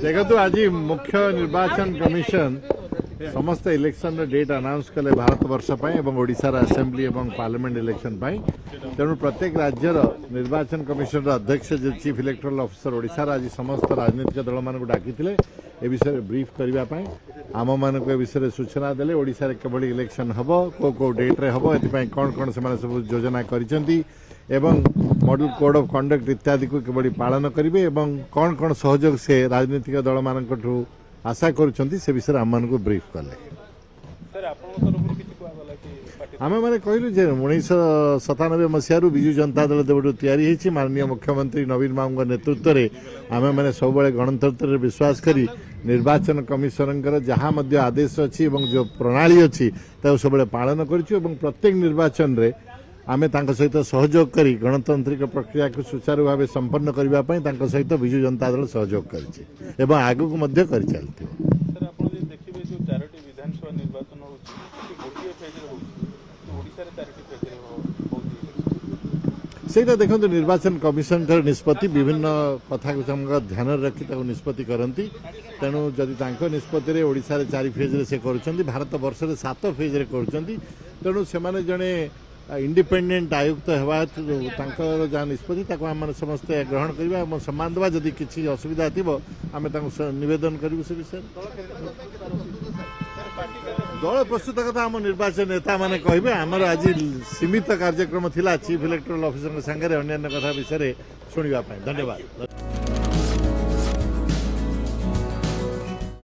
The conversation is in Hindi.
देखो आज मुख्य निर्वाचन कमिशन समस्त इलेक्शन डेट अनाउंस कले भारत वर्ष ओडिशार असेंबली और पार्लियामेंट इलेक्शन तेणु प्रत्येक राज्यर निर्वाचन कमिशन अध्यक्ष चीफ इलेक्टोरल ऑफिसर ओडिशार आज समस्त राजनीतिक दल मान डाकी ए विषय ब्रीफ करने आम मान विषय सूचना देले ओडिशार केवल इलेक्शन हम को डेट रे हम ए कौन कौन से सब योजना करिसेंती एवं मॉडल कोड ऑफ कंडक्ट इत्यादि को केवल पालन करेंगे एवं कौन कौन सहयोग से राजनीतिक दल मान आशा कर विषय आम मान ब्रीफ कले आम मैंने कहलु 1997 मसीह विजु जनता दल जब या माननीय मुख्यमंत्री नवीन बाबू नेतृत्व में आम मैंने सब गणतंत्र विश्वास करी निर्वाचन कमिशनर जहाँ आदेश अच्छी जो प्रणाली अच्छी सब पालन करूँ प्रत्येक निर्वाचन रे आमे तांको सहित सहयोग करी गणतांत्रिक प्रक्रिया को सुचारू भाव संपन्न करने सहित विजु जनता दल सहयोग कर आगू कर चलती सेटा देखो निर्वाचन कमिशन निष्पत्ति विभिन्न कथा को ध्यान रखी निष्पत्ति करती तेणु जदि निष्पत्ति ओडिशा 4 फेज से कर भारत वर्ष 7 फेज रे कर तेणु से जड़े इंडिपेंडेंट आयुक्त होगा जहाँ निष्पत्ति आम समस्ते ग्रहण करवा सम्मान देवा जदि किसी असुविधा थी आम नवेदन करूँ से विषय दल प्रस्तुत कथा आम निर्वाचन नेता मैंने कहे आमर आज सीमित कार्यक्रम थिला चीफ इलेक्टोरल ऑफिसर संगे अन्य कथा विषय शुणा धन्यवाद।